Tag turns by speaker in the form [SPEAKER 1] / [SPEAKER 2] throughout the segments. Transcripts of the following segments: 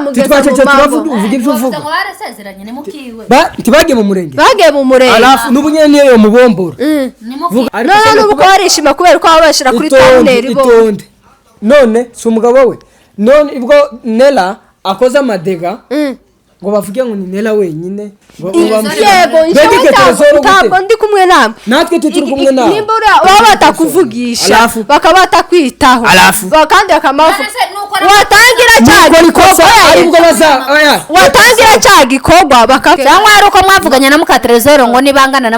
[SPEAKER 1] mwamugeza mu mambo
[SPEAKER 2] uvuga ibyo uvuga
[SPEAKER 3] ngo barasezeranye ni mukiwe
[SPEAKER 2] tibagiye mu murenge
[SPEAKER 1] bagiye mu murenge
[SPEAKER 2] alafu n'ubunyene niyo mubombora
[SPEAKER 3] ni mukiwe
[SPEAKER 1] none uko barishima kubera ko babashira kuri thumbnail bo
[SPEAKER 2] none si umugabo we none ibwo Nela akoze amadega ngo bavuge ngo ni Nela wenyine
[SPEAKER 1] yego ntabwo ndi kumwe namwe
[SPEAKER 2] natwe turi kumwe nawe
[SPEAKER 1] nimba baba batakuvugisha bakabata kwitaho kandi akamavu watangira cyagikogwa
[SPEAKER 3] cyangwa ari uko mwavuganya na mukatrezoro ngo nibangana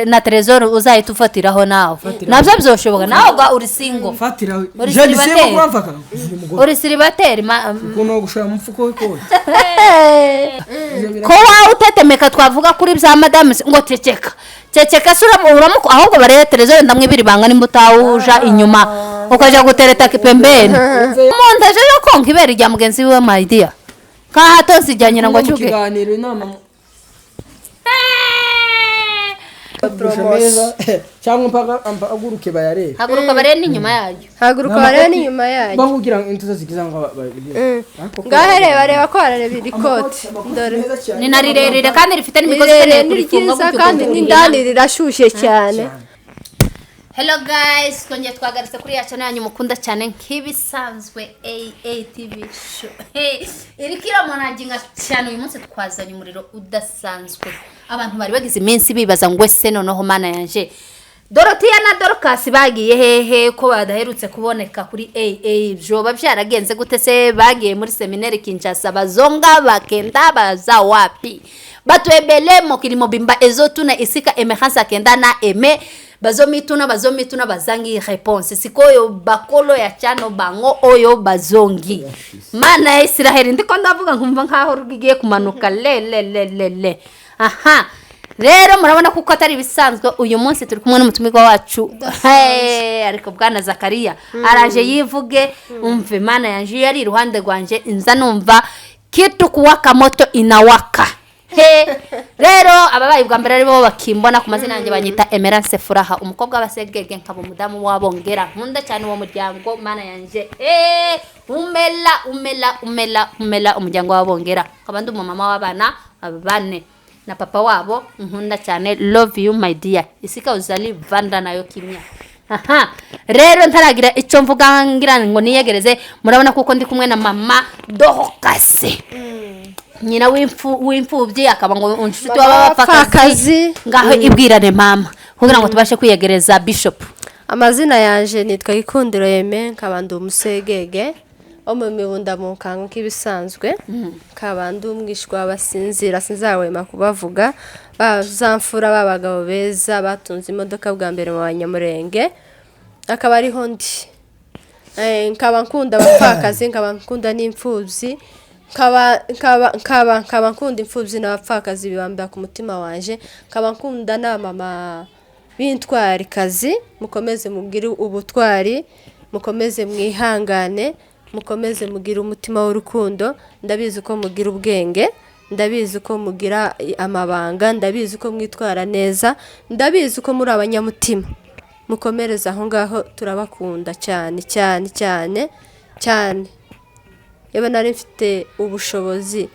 [SPEAKER 3] na trezoro uzahita ufatiraho nawe nabyo byoshoboka nawe ga uri single
[SPEAKER 2] fatira je ndisemo kwamfaka
[SPEAKER 3] uri siribateri
[SPEAKER 2] kuno gushira mu mfuko we ko
[SPEAKER 3] ko wa utetemeka twavuga kuri bya madame ngo ceceka sura uramuko ahubwo bare trezoro ndamwibiri banga nimbutawuja inyuma ukaja gutereta kipembeni umuntu aje yo konka ibere rya mugenzi we my dear ka hato sijanye ngo cyuke
[SPEAKER 2] kiganiro inama cyangwa mpaka aguruke bayare
[SPEAKER 3] haguruka bare n'inyuma yayo
[SPEAKER 2] bavugira intuza zigiza ngo
[SPEAKER 1] ngahere bareba ko barareba irikoti ndore
[SPEAKER 3] ni narirerire kandi rifite n'imigozi
[SPEAKER 1] nirikiza kandi n'indani rirashushe cyane.
[SPEAKER 3] Hello guys, twongeye twagarutse kuri ya channel yanyu mukunda cyane nk'ibisanzwe AATV show. Irikira monajinga cyane uyu munsi twazanye umuriro udasanzwe. Abantu bari bagize iminsi bibaza ngo ese noneho mana yanje Dorothea na Dorcas bagiye hehe ko badaherutse kuboneka kuri AA byoba byaragenze gute se bagiye muri seminary Kinshasa bazonga bakenda baza wapi batwebele mo kilimo bimba ezotuna isika emerance akenda na eme bazomituna bazangi réponse sikoyo bakolo ya chano bango oyo bazongi mana Israel ndiko ndavuga nkumva nkaho rugiye kumanuka le aha rero murabona kuko atari bisanzwe uyu munsi turi kumwe n'umutumiko wacu ariko bwana Zakaria araje yivuge umve mana yanje yari iruhande rwanje inza numva kitu kuwaka moto inawaka rero ababaye bwa mbere aribo bakimbona ku mazina yanjye banyita Emerance Furaha umukobwa basegege nkabo mudamu wabongera nkunda cyane uwo muryango mana yanje umela umuryango wabongera kabandi umama w'abana bane na papa wabo nkunda cyane love you my dear isika uzali vanda nayo kimya aha rero ntaragira icyo mvuga ngira ngo niyegereze murabona kuko ndi kumwe na mama Dorcas nyina w'imfubyi akaba ngo unshuti w'abapfakazi ngaho ibwirane mama kugira ngo tubashe kwiyegereza bishop.
[SPEAKER 1] Amazina yanje nitwa Gikundiro Yeme kabandi umusegege omu mibunda mu kango kibisanzwe kabandi umwishwa basinzira sinzawema kubavuga bazamfura babagabo beza batunze imodoka bwa mbere mu banyamurenge akaba ari hondi nkaba nkunda abapfakazi nkaba nkunda n'imfubyi nkaba nkunda imfubyi n'abapfakazi bibambira ku mutima wanje nkaba nkunda na mama b'intwari kazi mukomeze mugire ubutwari mukomeze mwihangane mukomeze mugira umutima w'urukundo ndabizi ko mugira ubwenge ndabizi ko mugira amabanga ndabizi ko mwitwara neza ndabizi ko muri abanyamutima mukomereza aho ngaho turabakunda cyane cyane cyane cyane yaba nari mfite ubushobozi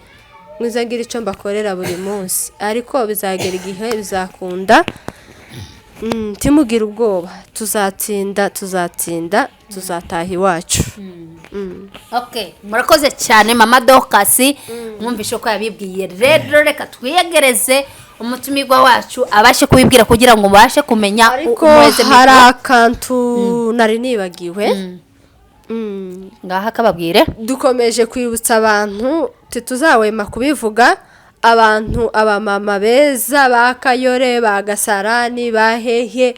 [SPEAKER 1] mwizagira icyo mbakorera buri munsi ariko bizagera igihe bizakunda timugira ubwoba tuzatsinda tuzataha iwacu.
[SPEAKER 3] Okay murakoze cyane mama Dorcas mwumvishe ko yabibwiye rero reka twiyegereze umutumirwa wacu abashe kubibwira kugira ngo mubashe kumenya
[SPEAKER 1] umweze hari akantu nari nibagiwe
[SPEAKER 3] ngaha kababwire
[SPEAKER 1] dukomeje kwibutsa abantu tuzawema kubivuga abantu abamama beza bakayore bagasarani bahehe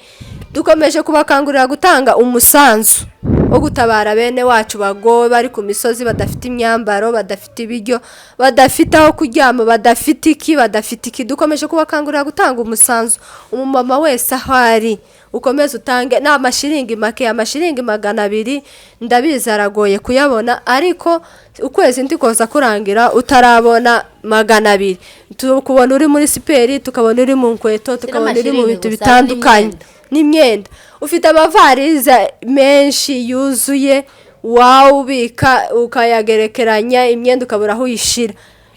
[SPEAKER 1] dukomeje kubakangurira gutanga umusanzu wo gutabara bene wacu bagowe bari ku misozi badafite imyambaro badafite ibiryo badafite aho kuryama badafite iki dukomeje kubakangurira gutanga umusanzu umumama wese ahari ukomeze utange na amashiringi make amashiringi 200 ndabizi aragoye kuyabona ariko ukwezi ndikoza kurangira utarabona 200 tukubona uri muri siperi tukabona uri mu nkweto tukabona uri mu bintu bitandukanye n'imyenda ufite amavarize menshi yuzuye wawubika ukayagerekeranya imyenda ukabura aho uyishira.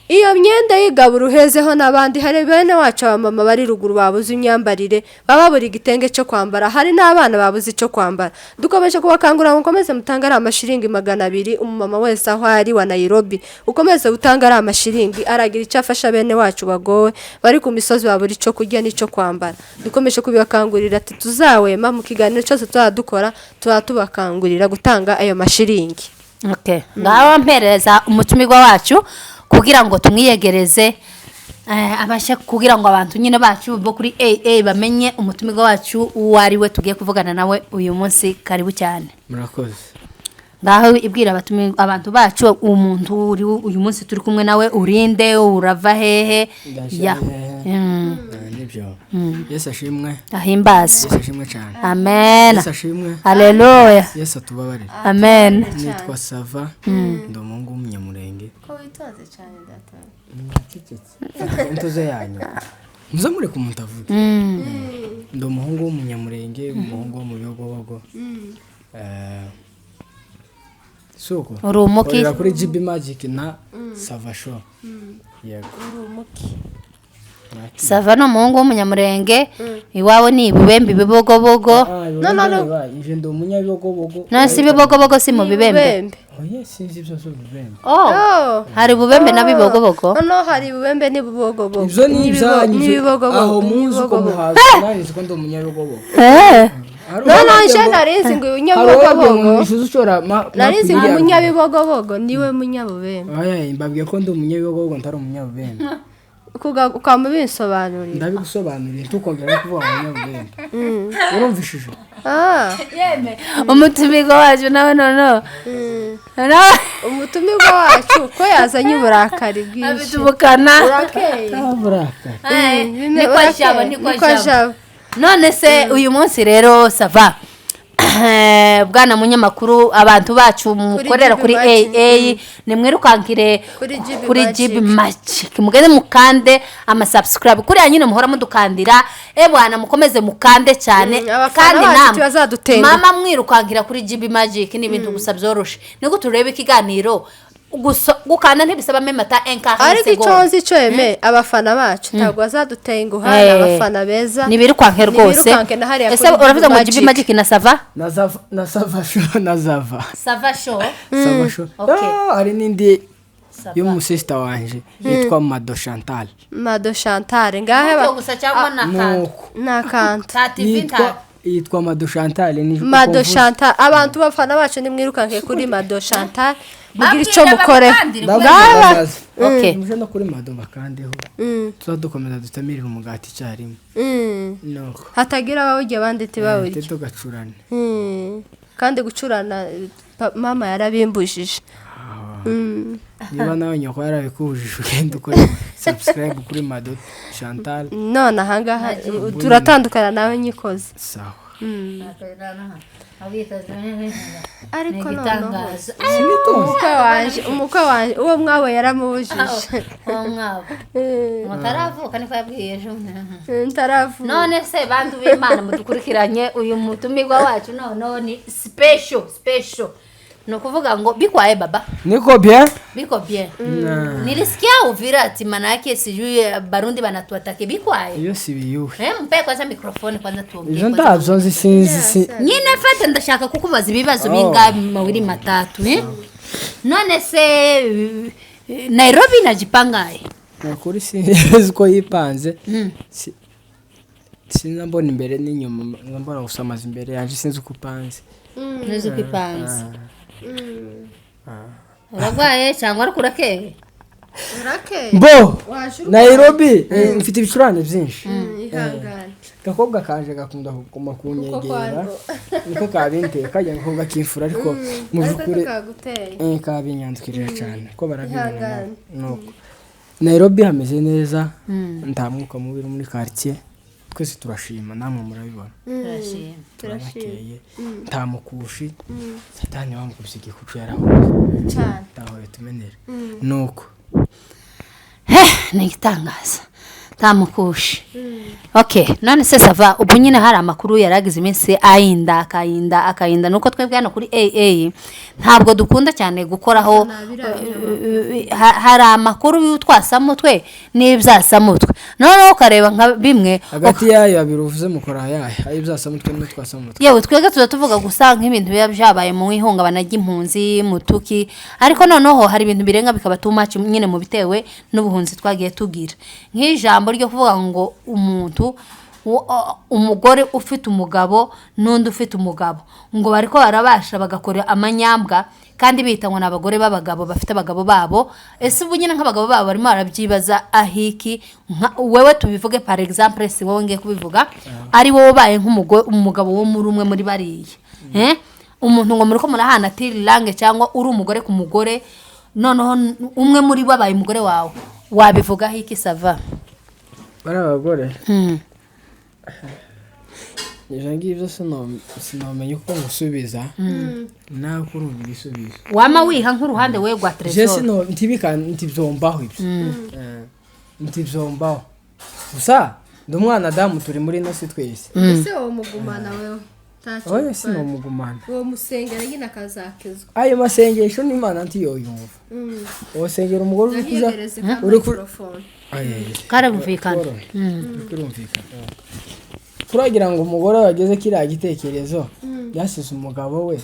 [SPEAKER 1] Iyo myenda yigabura uhezeho n'abandi. Hari bene wacu abamama bari ruguru babuze imyambarire, baba buri gitenge cyo kwambara, hari n'abana babuze icyo kwambara. Dukomeje kubakangurira ngo mukomeze mutange ari amashiringi 200 umumama wese aho ari wa Nairobi, ukomeze utanga ari amashiringi aragira icyo afasha bene wacu bagowe bari ku misozi babura icyo kurya n'icyo kwambara. Dukomeje kubakangurira ati tuzawema mu kiganiro cyose tuzadukora tubakangurira gutanga ayo mashiringi.
[SPEAKER 3] Okay, ngaho mpereza umutumirwa wacu kugira ngo tumwiyegereze abasha kugira ngo abantu nyine bacu bo kuri AA bamenye umutumirwa wacu uwari we tugiye kuvugana nawe uyu munsi. Karibu cyane.
[SPEAKER 2] Murakoze.
[SPEAKER 3] Ngaho ibwira abantu bacu umuntu uri uyu munsi turi kumwe nawe urinde urava hehe ya
[SPEAKER 2] nibyo. Yesu ashimwe.
[SPEAKER 3] Ahimbaze.
[SPEAKER 2] Yesu ashimwe cyane.
[SPEAKER 3] Amen.
[SPEAKER 2] Yesu ashimwe.
[SPEAKER 3] Haleluya.
[SPEAKER 2] Yesu atubabarire.
[SPEAKER 3] Amen.
[SPEAKER 2] Nitwa Sava Ndomungu Munyamurenge.
[SPEAKER 1] Ko witaze cyane data.
[SPEAKER 2] Intoze yanyu muzamure ku muntu avuga. Ndi umuhungu w'umunyamurenge, umuhungu wo mu Bigobogo. Soko
[SPEAKER 3] uri umuki
[SPEAKER 2] kuri GB Magic na Sava Show. Yego
[SPEAKER 1] Uri umuki.
[SPEAKER 3] Sava no umuhungu w'umunyamurenge iwawe ni Ibibembe Bibogobogo.
[SPEAKER 2] No ije ndi umunyabigobogo.
[SPEAKER 3] Nasi Bibogobogo si mu Bibembe.
[SPEAKER 2] Oya sinzi ibyo zo Bibembe.
[SPEAKER 3] Hari Bubembe na Bibogobogo.
[SPEAKER 1] No hari Bubembe ni Bibogobogo.
[SPEAKER 2] Ibyo ni ibyanyu aho muzi ko muhaza narizi ko ndi umunyabigobogo.
[SPEAKER 1] No nje narizi ngo unyabigobogo. Narizi ngo umunyabigobogo niwe munyabubembe.
[SPEAKER 2] Oya mbabwiye ko ndi umunyabigobogo ntari umunyabubembe.
[SPEAKER 1] Ukamubinsobanurira.
[SPEAKER 2] Ndabigusobanurira tukongera kuvuga umunyabubembe. Urumvishije?
[SPEAKER 3] Yeme umutumirwa wacu nawe no.
[SPEAKER 1] Umutumirwa wacu ko yazanye uburakari bwinshi.
[SPEAKER 3] Abitubukana.
[SPEAKER 1] Urakeye.
[SPEAKER 2] Uburakari.
[SPEAKER 3] Niko jabo. None se uyu munsi rero Sava bwana munyamakuru abantu bacu mukorera kuri AA nimwirukankire kuri GB Magic mugende mukande ama subscribe kuri nyine muhora mudukandira bwana mukomeze mukande cyane kandi namwe mama mwirukankira kuri GB Magic ni ibintu gusa byoroshe niko turebe ikiganiro gukanda ntibisaba memata enka
[SPEAKER 1] ariko iconzi ceme abafana bacu ntabwo bazadutenguha abafana beza
[SPEAKER 3] nibirukanke rwose ese uravuze ngo GB Magic na Sava
[SPEAKER 2] na Sava Show na
[SPEAKER 3] Sava Show
[SPEAKER 2] hari n'indi y'umusista wanje yitwa Mado Chantal
[SPEAKER 1] ngahe
[SPEAKER 3] gusa cyangwa
[SPEAKER 1] nakanta
[SPEAKER 2] yitwa Mado Chantal ni
[SPEAKER 1] Mado Chantal abantu bafana bacu nimwirukanke kuri Mado Chantal mugira icyo mukore
[SPEAKER 3] okay
[SPEAKER 2] muje no kuri Mado bakandeho tuzadukomeza dutamirira umugati cyarimo nuko
[SPEAKER 1] hatagira abawujye abandi bawurye
[SPEAKER 2] tugacurana
[SPEAKER 1] kandi gucurana mama yarabimbujije
[SPEAKER 2] niba nawe nyoko yarabikujije ugenda ukora subscribe kuri Mado Chantal
[SPEAKER 1] none ahangaha turatandukana nawe nyikoze
[SPEAKER 2] sawa
[SPEAKER 1] ariko umukwe wanje uwo mwawe yaramubujije
[SPEAKER 3] mutaravuka niko yabwiye ejo
[SPEAKER 1] ntaravuka
[SPEAKER 3] none se bantu b'Imana mudukurikiranye uyu mutumirwa wacu none ni special no kuvuga ngo bikwaye baba
[SPEAKER 2] niko bien
[SPEAKER 3] nilisikia Uvira ati maana yake sijui Barundi banatuatake bikwaye
[SPEAKER 2] iyo sibiyuhe
[SPEAKER 3] mpe kwanza microphone kwanza tuongee
[SPEAKER 2] izo ndavyo sinzi
[SPEAKER 3] nyine fate ndashaka kukubaza ibibazo bingabi mawiri matatu none se Nairobi najipangaye
[SPEAKER 2] nakuri sinzi ko yipanze sinambona imbere n'inyuma ngambona gusamaza imbere yanje sinzi kupanze
[SPEAKER 3] nzi kupanze uragwaye cyangwa arukurakeye
[SPEAKER 2] bo Nairobi mfite ibicurane byinshi
[SPEAKER 1] ihangane
[SPEAKER 2] gakobwa kanje gakunda kuguma kunyegera niko kabinte kajya ngo gakimfura ariko mu byukuri kabinyanzikirira cyane ko barabibona nuko Nairobi hameze neza nta mwuka mubi muri quartier twese turashima namwe murabibona turashima nta mukushi satani wamukubise igikucu yaraho cyane taho tumenera nuko
[SPEAKER 3] ni igitangaza tamukushe okay none se sava ubu nyine hari amakuru yaragize iminsi akayinda nuko twebwe hano kuri AA ntabwo dukunda cyane gukoraho hari amakuru y'utwasamutwe n'ibyasamutwe noneho ukareba nka bimwe
[SPEAKER 2] hagati yayo abiruvuze mukora yayo ibyasamutwe n'utwasamutwe
[SPEAKER 3] yewe twebwe tuvuga gusa nk'ibintu biba byabaye mu ihungabana ry'impunzi mutuki ariko noneho hari ibintu birenga bikaba too much nyine mu bitewe n'ubuhunzi twagiye tugira nk'ijambo ryo kuvuga ngo umuntu umugore ufite umugabo n'undi ufite umugabo ngo bariko barabasha bagakora amanyambwa kandi bita ngo nabagore babagabo bafite abagabo babo ese ubu nyine nk'abagabo babo barimo barabyibaza ahiki wewe tubivuge par exemple si wowe ngiye kubivuga ari wowe baye nk'umugabo wo muri umwe muri bariye umuntu ngo muri ko murahana tirilange cyangwa uri umugore ku mugore noneho umwe muri bo baye umugore wawe wabivuga hiki sava
[SPEAKER 2] bara abagore ngibyo sinamenye uko ngusubiza nawe kurumva ibisubizo
[SPEAKER 3] wama wiha nk'uruhande we gwa tresor
[SPEAKER 2] ntibyombaho ibyo ntibyombaho gusa ndumwana damu turi muri no si twese
[SPEAKER 1] ese wowe mugumana wewe
[SPEAKER 2] oya si no mugumana
[SPEAKER 1] uwo musengera nyine akazakezwa
[SPEAKER 2] ayo masengesho n'Imana ntiyoyumva uwo sengera umugore uri kuza
[SPEAKER 3] karabumvikana
[SPEAKER 2] kuragira ngo umugore wageze kiriya gitekerezo yasize umugabo we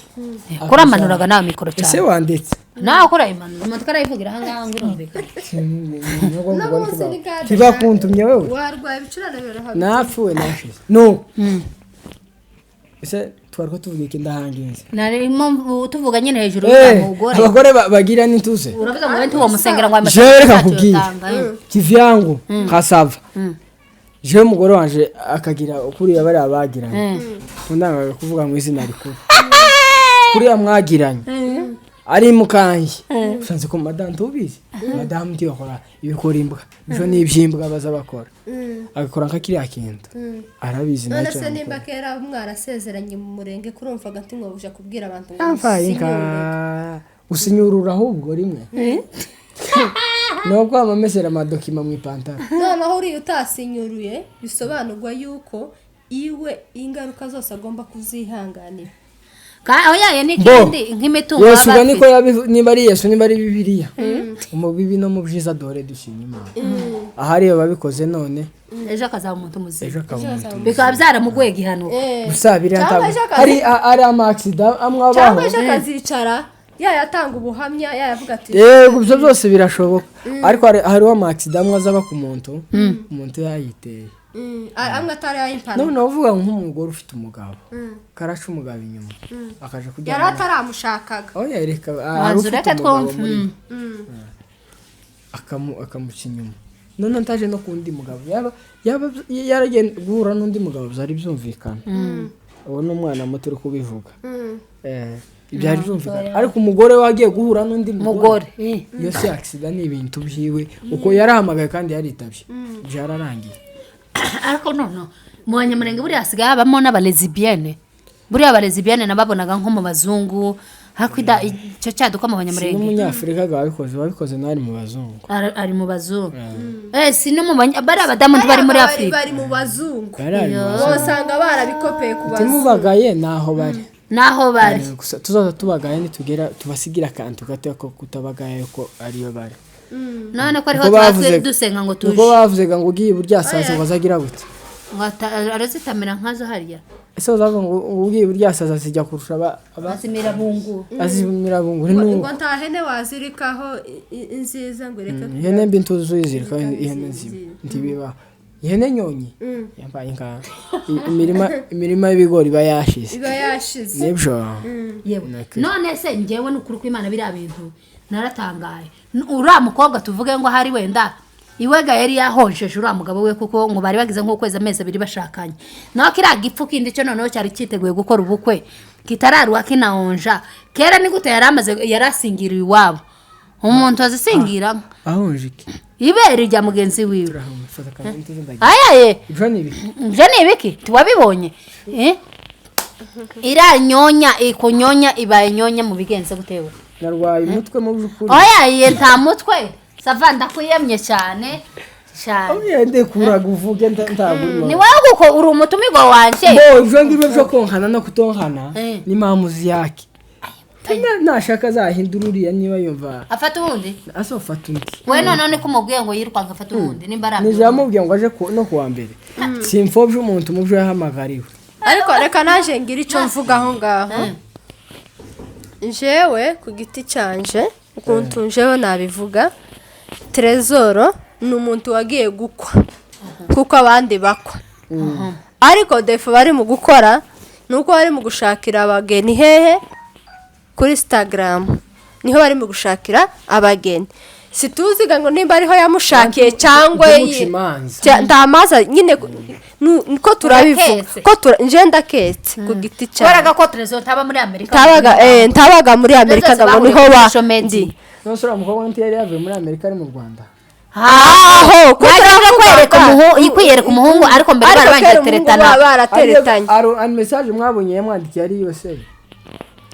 [SPEAKER 3] kuramanuraga nawe mikoro cyane
[SPEAKER 2] ese wanditse
[SPEAKER 3] nawe kurayimanura umuntu karayivugira ahangaha ngo urumvikane
[SPEAKER 2] tibakuntumye wewe
[SPEAKER 1] warwaye ibicurane birahabi
[SPEAKER 2] napfuwe nashize no ese twariko tuvuga iki ndahanginze
[SPEAKER 3] narimo tuvuga nyine hejuru y'umugore
[SPEAKER 2] abagore bagira n'intuze
[SPEAKER 3] uravuga ngo wenti wo musengera ngo
[SPEAKER 2] jereka kubwira kivyangu kasava je umugore wanje akagira ukuri yabari abagiranye ndanga kuvuga ngo izina rikuru kuri amwagiranye ari mukanje usanze ko madame tubizi madame ndiyo akora ibikora imbwa byo n'ibyimbwa baza bakora agakora nk'akiriya kintu arabizi
[SPEAKER 1] none se nimba kera mwarasezeranye mu murenge kurumvaga ati ngo buje kubwira abantu ngo
[SPEAKER 2] usinyurura ahubwo rimwe nubwo amamesera amadokima mu ipantaro
[SPEAKER 1] noneho uriya utasinyuruye bisobanurwa yuko iwe ingaruka zose agomba kuzihanganira
[SPEAKER 3] aho yaye n'ikindi nk'imitungo
[SPEAKER 2] Yesu niko niba ari Yesu niba ari Bibiliya umubibi no mu byiza dore dushima Imana ahari babikoze none
[SPEAKER 3] ejo akazaba umuntu muzima bikaba byaramugoye gihano
[SPEAKER 2] gusa hari ama-accident amwabaho
[SPEAKER 1] cyangwa ejo akazicara yatanga ubuhamya yavuga ati
[SPEAKER 2] yego ibyo byose birashoboka ariko hari ama-accident amwe azaba ku muntu umuntu yayiteye
[SPEAKER 1] amwe atari yayimpana
[SPEAKER 2] none uvuga nk'umugore ufite umugabo karaca umugabo inyuma akaje kujya
[SPEAKER 1] yari ataramushakaga
[SPEAKER 2] oya reka
[SPEAKER 3] arufite twumva
[SPEAKER 2] akamuca inyuma none ntaje no kundi mugabo yaba yaragenda guhura n'undi mugabo byari byumvikana uwo n'umwana muto uri kubivuga ibyari byumvikana ariko umugore wagiye guhura n'undi mugore iyo si accident n'ibintu byiwe uko yarahamagaye kandi yaritabye byararangiye
[SPEAKER 3] ariko nono mu banyamurenge buri hasigaye habamo n'abalesbienne buri abalesbienne nababonaga nko mu bazungu hakwida icyo cyaduka mu banyamurenge
[SPEAKER 2] n'umunyafrika babikoze nari mu bazungu
[SPEAKER 3] ari mu bazungu si no mu bari abadamu bari muri Afrika
[SPEAKER 1] bari mu bazungu bosanga barabikopeye ku bazungu
[SPEAKER 2] timubagaye naho bari gusa tuzaza tubagaye nitugera tubasigira akantu gato ko kutabagaye ko ariyo bari
[SPEAKER 3] none ko ariho twase dusenga ngo tuje
[SPEAKER 2] ubwo bavuze ngo ugiye buryasaza bazagira gute
[SPEAKER 3] arazitamira nkazo hariya
[SPEAKER 2] ese uzavuga ngo ugiye buryasaza zijya kurusha
[SPEAKER 3] azimira bungu
[SPEAKER 1] ngo ntahene wazirikaho inziza ngo reka
[SPEAKER 2] ihene mbi ntuzuzirika ihene nziba ntibiba ihene nyonyi yambaye nka imirima y'ibigori bayashize nibyo
[SPEAKER 3] none se njyewe n'ukuri kw'Imana biri abintu naratangaye uriya mukobwa tuvuge ngo hari wenda iwega yari yahonjeje uriya mugabo we kuko ngo bari bagize nk'ukwezi amezi abiri bashakanye naho kiriya gipfu kindi cyo noneho cyari cyiteguye gukora ubukwe kitararuha kinahonja kera ni gute yari asingiriwe iwabo umuntu azisingira
[SPEAKER 2] ahonje iki
[SPEAKER 3] ibere rya mugenzi wiwe ayaye ibyo ni ibiki tuwabibonye iranyonya ikunyonya ibaye nyonya mu bigenze gutewe
[SPEAKER 2] narwaye umutwe mu byukuri
[SPEAKER 3] oya nta mutwe sava ndakuyemye cyane cyane
[SPEAKER 2] ugende kuraga uvuge ndagurimo
[SPEAKER 3] ni wowe uko uri umutumirwa wanje
[SPEAKER 2] ibyo ngibyo byo konkana no kutonkana ni mamuzi yake nashaka zahindura uriya niba yumva
[SPEAKER 3] afata ubundi
[SPEAKER 2] asofata undi
[SPEAKER 3] we none ko mubwiye ngo yirukanka afata ubundi nimba aramye
[SPEAKER 2] nijamubwiye ngo aje no kuwa mbere simfobye umuntu mubyo yahamagariwe
[SPEAKER 1] ariko reka naje ngira icyo mvuga aho ngaho jewe ku giti cyanje ukuntu jewe nabivuga Trezoro ni umuntu wagiye gukwa kuko abandi bakwa ariko defo bari mu gukora nuko bari mu gushakira abageni hehe kuri Instagram niho bari mu gushakira abageni situziga ngo nimba ariho yamushakiye cyangwa ndamaza nyine niko turabivuga ko nje ndaketse ku giti cyane
[SPEAKER 3] baraga ko Trezoro taba muri Amerika
[SPEAKER 1] ntabaga muri Amerika ngo niho ndi
[SPEAKER 2] nosura mukobwa ntiyari yavuye muri Amerika ari mu Rwanda
[SPEAKER 1] aho
[SPEAKER 3] kwiyereka umuhungu ariko mbere
[SPEAKER 1] barateretana
[SPEAKER 2] ari message mwabonye yamwandikiye ari yose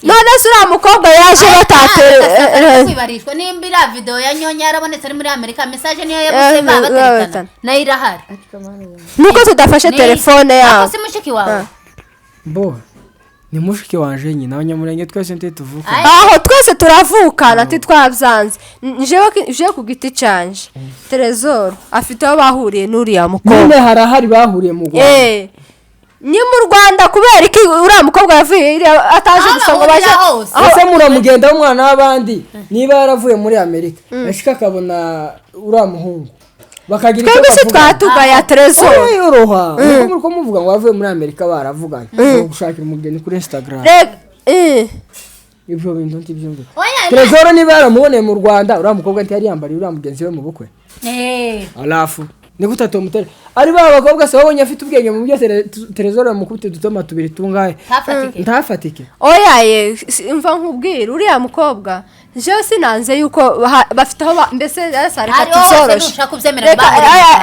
[SPEAKER 1] none sura mukobwa yaje batatera
[SPEAKER 3] kwibarishwa nimba ira video ya nyonya yarabonetse ari muri Amerika message niyo yabuze bateretana nayo irahari
[SPEAKER 1] nuko tudafashe telefone yawe
[SPEAKER 3] ako si mushiki wawe
[SPEAKER 2] bo ni mushiki wanje nyina abanyamurenge twese nte tuvuka
[SPEAKER 1] aho twese turavukana titwabyanze je ku giti canje Trezoro afite aho bahuriye n'uriya mukobwa
[SPEAKER 2] none harahari bahuriye mu Rwanda
[SPEAKER 1] ni mu Rwanda kubera iki uriya mukobwa yavuye ataje gusanga baje
[SPEAKER 2] ase muramugenda umwana w'abandi niba yaravuye muri Amerika yashika kabona uriya muhungu bakagira icyo
[SPEAKER 1] bavuga twatuga ya Trezoro
[SPEAKER 2] yoroha nuko muvuga ngo bavuye muri Amerika baravuganye gushakira umugeni kuri Instagram ibyo bintu ntibyumve Trezoro niba yaramuboneye mu Rwanda uriya mukobwa ntiyari yambariye uriya mugenzi we mu bukwe alafu ni gutato mutere ari bakobwa se babonye afite ubwenge mu byo Trezoro yamukubite dutoma tubiri tungaye ntafatike
[SPEAKER 1] oyaye imva nkubwira uriya mukobwa jewe sinanze yuko bafite aho mbese reka tusoroshe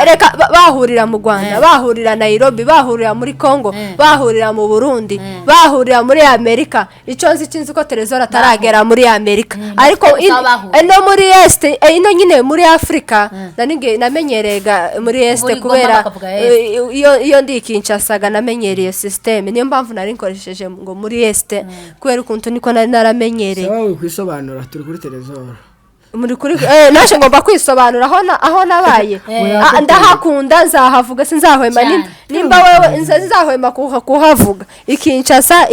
[SPEAKER 1] reka bahurira mu Rwanda bahurira Nairobi bahurira muri Congo bahurira mu Burundi bahurira muri Amerika icyo nzi ko Trezoro ataragera muri Amerika ariko no muri Est ino nyine muri Afrika namenyerega muri Est kubera iyo ndi Kinshasa namenyereye system niyo mpamvu nari nkoresheje ngo muri Est kubera ukuntu niko nari naramenyereye
[SPEAKER 2] sawa kwisobanura kuri Trezoro
[SPEAKER 1] muri kuri nashe ngomba kwisobanura aho nabaye ndahakunda nzahavuga sinzahwema nimba wewe nzahwema kuhavuga ikinshasa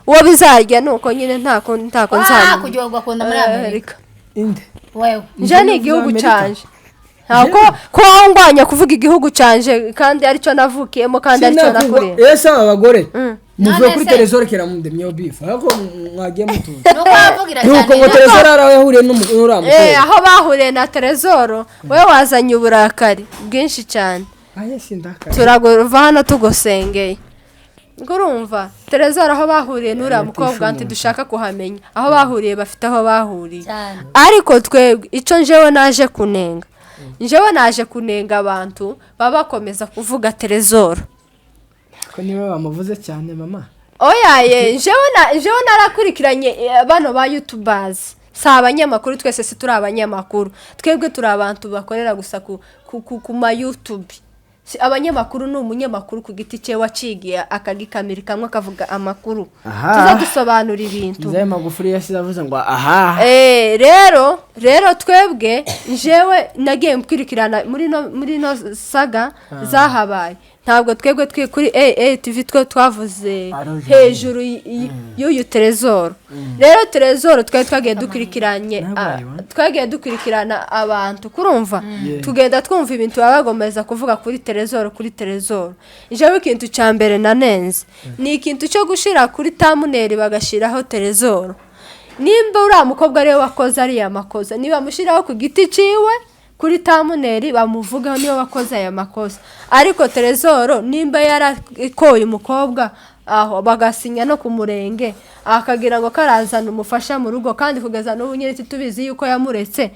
[SPEAKER 1] uwo bizarya nuko nyine ntako nzamenya
[SPEAKER 3] kujyogwa kunda muri Amerika
[SPEAKER 2] inde
[SPEAKER 3] wewe
[SPEAKER 1] nje ni igihugu canje ko ngwanya kuvuga igihugu canje kandi aricyo navukiyemo kandi aricyo nakuriye
[SPEAKER 2] Babagore muvuye kuri Trezoro kera mundemye bifa ariko mwagiye mutunze
[SPEAKER 3] no kwavugira cyane
[SPEAKER 2] nuko ngo Trezoro arahuriye n'umuramo
[SPEAKER 1] aho bahuriye na Trezoro wewe wazanye uburakari bwinshi cyane turagova hano tugosengeye ngurumva Trezoro aho bahuriye n'uriya mukobwa anti dushaka kuhamenya aho bahuriye bafite aho bahuriye ariko twebwe icyo njewe naje kunenga abantu babakomeza kuvuga Trezoro
[SPEAKER 2] ko niwe bamuvuze cyane mama
[SPEAKER 1] oyaye jewe narakurikiranye bano ba YouTubers sa abanyamakuru twese si turi abanyamakuru twebwe turi abantu bakorera gusa ku ma YouTube abanyamakuru n'umunyamakuru ku giti cye wacigiye akagikamira kamwe akavuga amakuru tuza dusobanura ibintu
[SPEAKER 2] Zaye Magufuri yasizavuze ngo aha
[SPEAKER 1] rero twebwe jewe nagiye mkwirikirana muri no saga zahabaye ntabwo twebwe kuri TV twavuze hejuru y'uyu Trezoro rero Trezoro twagiye dukurikirana abantu kurumva tugenda twumva ibintu babagomeza kuvuga kuri Trezoro jewe ikintu cya mbere nanenze ni ikintu cyo gushira kuri thumbnail bagashiraho Trezoro nimba uriya mukobwa ariwe wakoze ariya makosa niba mushiraho ku giti ciwe kuri thumbnail bamuvugaho niyo wakoze aya makosa ariko Trezoro nimba yarakoye umukobwa aho bagasinya no ku murenge akagira ngo karazana umufasha mu rugo kandi kugeza n'ubu nyine tubizi yuko yamuretse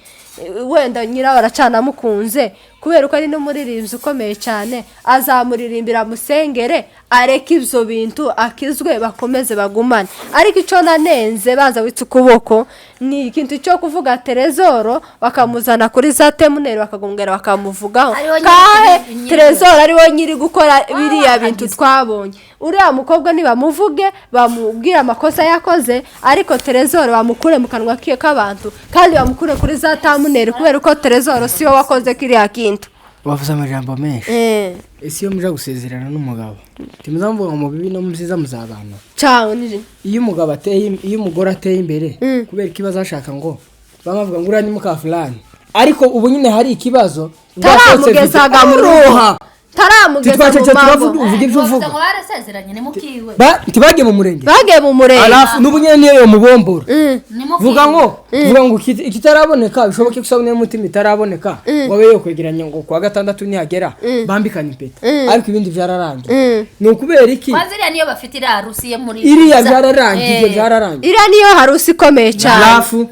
[SPEAKER 1] wenda nyirawe aracana mukunze kubera ko ari n'umuririmbyi ukomeye cyane azamuririmbira musengere areke ivyo bintu akizwe bakomeze bagumane ariko ico nanenze baza witse ukuboko ni ikintu cyo kuvuga Trezor bakamuzana kuri za temuneri bakagongera bakamuvugaho kahe Trezor ari we nyiri gukora biriya bintu twabonye uriya mukobwa nibamuvuge bamubwira amakosa yakoze ariko Trezor bamukure mu kanwa kiye k'abantu kandi bamukure kuri za temuneri kubera ko Trezor siyo wakoze kiriya kintu
[SPEAKER 2] bavuze amajambo menshi ese iyo muja gusezerana n'umugabo timuzamvuga mu bibi no mubyiza muzabana
[SPEAKER 1] cyane
[SPEAKER 2] iyo umugabo ateye iyo umugore ateye imbere kubera ikibazo ashaka ngo bamavuga ngo urani muka fulani ariko ubu nyine hari ikibazo
[SPEAKER 1] taramugezaga mu ruha taramugeza mu mambo
[SPEAKER 2] uvuga ibyo uvuga
[SPEAKER 3] ngo barasezeranye ni mukiwe
[SPEAKER 2] tibagiye mu murenge
[SPEAKER 1] alafu
[SPEAKER 2] n'ubu nyine niyo yo mubombora vuga ngo ikitaraboneka bishoboke kusabone n'umutima itaraboneka wabe yo kwegeranya ngo kwa gatandatu nihagera bambikanye impeta ariko ibindi byararangiye ni ukubera iki
[SPEAKER 3] baziriya niyo bafite irarusi ye muri
[SPEAKER 2] iriya byararangiye
[SPEAKER 1] iriya niyo harusi ikomeye cyane
[SPEAKER 2] alafu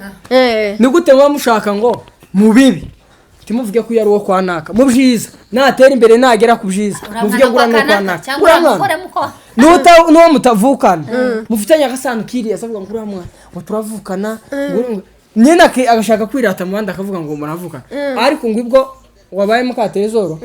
[SPEAKER 2] ni gute muba mushaka ngo mu bibi timuvuge ko yari wo kwanaka mu byiza natera imbere nagera ku byiza muvuge ngo urano kwanaka n'uwo mutavukana mufitanye agasano kiriya asavuga ngo uriya mwana ngo turavukana nyine agashaka kwirata mu bandi akavuga ngo muravukana ariko ngo ibwo wabaye muka Trezor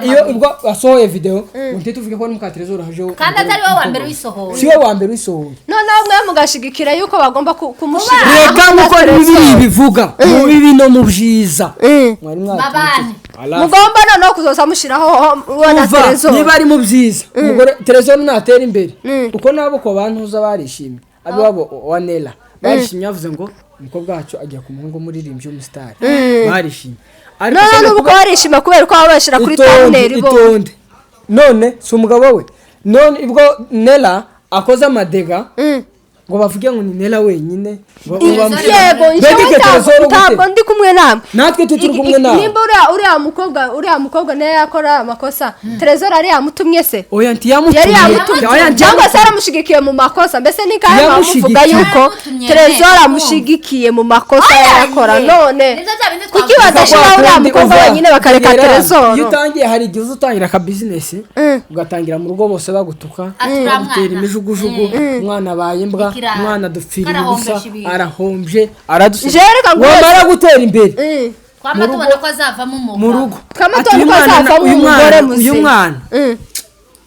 [SPEAKER 2] iyo ubwo asohoye video unte tuvuge ko muka Trezor haje
[SPEAKER 3] kandi atari wowe wa mbere wisohoye
[SPEAKER 2] si wowe wa mbere wisohoye
[SPEAKER 1] none mwe mugashigikira yuko bagomba kumushira
[SPEAKER 2] reka muko bibiri bivuga mu bibi no mu byiza
[SPEAKER 3] mwari mwatubye
[SPEAKER 1] mugomba no kuzoza mushiraho wona Trezor
[SPEAKER 2] niba ari mu byiza umugore Trezor natera imbere uko nabo ko bantuza barishimye abi wabo wanela barishimye yavuze ngo umukobwa wacu agiye kumuhungu muririmbye umustar barishimye
[SPEAKER 1] no uko barishima kubera ko babashira kuri temuneri bo
[SPEAKER 2] none si umugabo we none ibwo Nela akoze amadega ngo bavuge ngo ni Nela wenyine
[SPEAKER 1] yego ntabwo ndi kumwe namwe
[SPEAKER 2] natwe turi kumwe nawe
[SPEAKER 1] nimba uriya mukobwa naye yakora amakosa Trezor ari yamutumye se
[SPEAKER 2] oya ntiyamutumye
[SPEAKER 1] cyangwa se aramushigikiye mu makosa mbese ni kandi bamuvuga yuko Trezor amushigikiye mu makosa yakora none kuki badashira uriya mukobwa wenyine bakareka Trezor
[SPEAKER 2] iyo utangiye hari igihe utangira ka business ugatangira mu rugo bose bagutuka batera imijugujugu umwana abaye mbwa umwana dupfira ubusa arahombye
[SPEAKER 1] aradusijereka ngo
[SPEAKER 2] baragutera imbere
[SPEAKER 3] kwama tubona ko azavamo
[SPEAKER 2] mu rugo
[SPEAKER 1] kamatoni ko azavamo umugore muzi
[SPEAKER 2] uyu mwana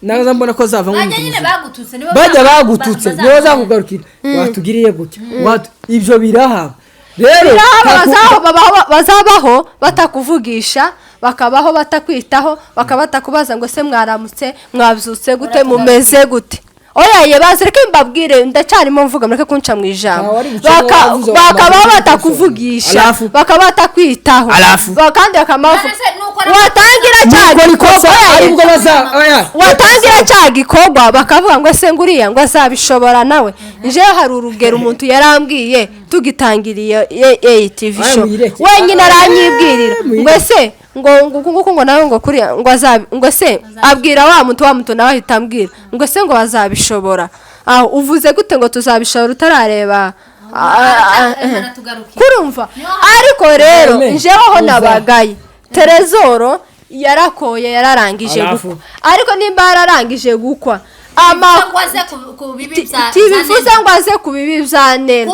[SPEAKER 2] naza mbona ko azavamo
[SPEAKER 3] nyine bagututse nibo
[SPEAKER 2] bagututse nibo zakugarukira watugiriye gutya ibyo biraha rero
[SPEAKER 1] bazabaho batakuvugisha bakabaho batakwitaho bakabatakubaza ngo se mwaramutse mwabyutse gute mumeze gute oya yebazireke mbabwire ndacyarimo mvuga mureke kunca mu ijambo bakaba batakuvugisha bakaba batakwitaho kandi bakamavu watangira cyagikogwa bakavuga ngo se nguriya ngo azabishobora nawe nje hari urugero umuntu yarambwiye tugitangiriye ATV show wenyine aranyibwirira ngo se ngo nawe ngo kuri ngo se abwira wa muntu nawe ahitambwira ngo se ngo bazabishobora uvuze gute ngo tuzabishobora utarareba kurumva ariko rero njeho nabagaye Trezor yarakoye yararangije gukwa ariko nimba yararangije gukwa tibivuze ngo aze ku bibi bya Nela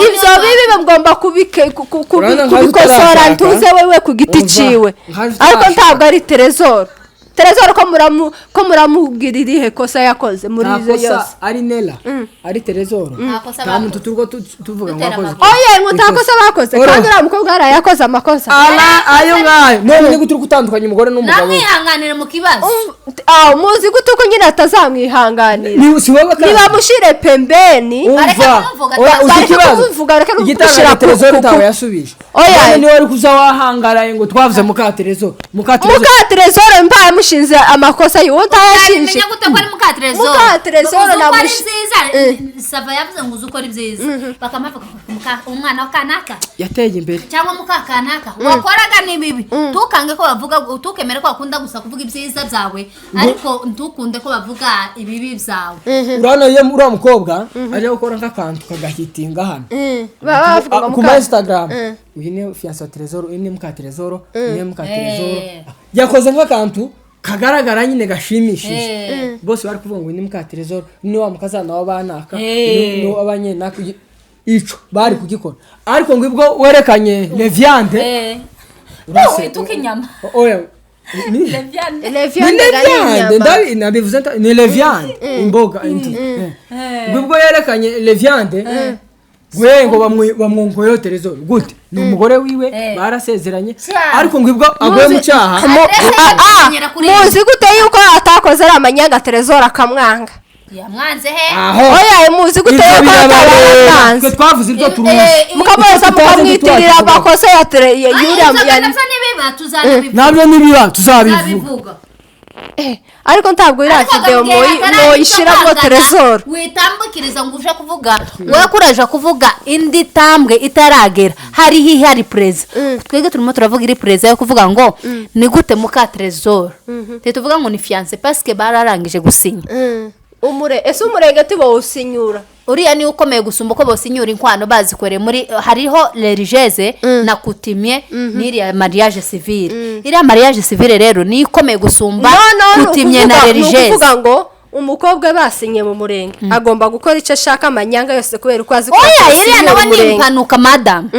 [SPEAKER 1] ibyo bibi bagomba kubikosora ntuze wewe ku giti ciwe ariko ntabwo ari Trezor ko muramubwirira ihe kosa yakoze muri izo yose
[SPEAKER 2] ari Nela ari Trezor nta muntu turwo tuvuga ngo akoze
[SPEAKER 1] oye mutakosa bakoze kandi uriya mukobwa yarayakoze amakosa
[SPEAKER 2] ayo ngayo none ni guturi gutandukanya umugore n'umugabo
[SPEAKER 3] namwihanganire mu kibazo
[SPEAKER 1] muzi gute ko nyine atazamwihanganira niba mushire pembeni
[SPEAKER 2] igitanga Trezor tawe yasubije oya ni wari kuza wahangaraye ngo twavuze muka Trezor
[SPEAKER 1] mbaye wamushinze amakosa yo utayashinje
[SPEAKER 3] menya gute ko ari
[SPEAKER 1] mukatrezoro
[SPEAKER 3] sava yavuze ngo uzukora ibyiza bakamavuga umwana wa kanaka
[SPEAKER 2] yateye imbere
[SPEAKER 3] cyangwa mukakanaka wakoraga nibibi tukange ko bavuga tukemere ko bakunda gusa kuvuga ibyiza byawe ariko ntukunde ko bavuga ibibi byawe
[SPEAKER 2] urano iyo uriya mukobwa aje gukora nk'akantu kagahitinga hano
[SPEAKER 1] bavuga
[SPEAKER 2] ku Instagram uyu ni fiancé Trezor uyu ni mukatrezoro ni mukatrezoro yakoze nk'akantu kagaragara nyine gashimishije bose bari kuvuga ngo ni mukatrezoro ni wa mukazana w'abanaka ni w'abanyenaka ico bari kugikora ariko ngo ibwo werekanye le viande
[SPEAKER 3] urase tukinyama
[SPEAKER 2] oya
[SPEAKER 1] le viande
[SPEAKER 2] nabivuze ni le viande imboga ibwo yerekanye le viande ngo bamwongoye Trezor gute ni umugore wiwe barasezeranye ariko ngo ibwo agoye mu cyaha
[SPEAKER 1] muzi gute yuko atakoze ari amanyanga Trezor akamwanga
[SPEAKER 3] yamwanze he
[SPEAKER 1] oya muzi gute yuko atabaranze
[SPEAKER 2] twavuze ibyo turuzi
[SPEAKER 1] mukaboza mukamwitirira amakosa ya yuriya
[SPEAKER 2] nabyo nibiba tuzabivuga
[SPEAKER 1] ariko ntabwo ira video moyishiramo Trezor
[SPEAKER 3] witambukiriza ngo uje kuvuga wowe kuraje kuvuga indi tambwe itaragera hari hari preza twege turimo turavuga iri preza yo kuvuga ngo ni gute muka Trezor tuvuga ngo ni fiancé parce que bararangije gusinya umurenge tibo usinyura uriya ni ukomeye gusumba uko bosinyura inkwano bazikoreye muri hariho religieuse na coutumier n'iriya mariage civile iriya mariage civile rero ni ikomeye gusumba coutumier na religieuse
[SPEAKER 1] kuvuga ngo umukobwa basinye mu murenge agomba gukora icyo ashaka amanyanga yose kubera uko azi ko
[SPEAKER 3] oya iriya nawe ni impanuka madam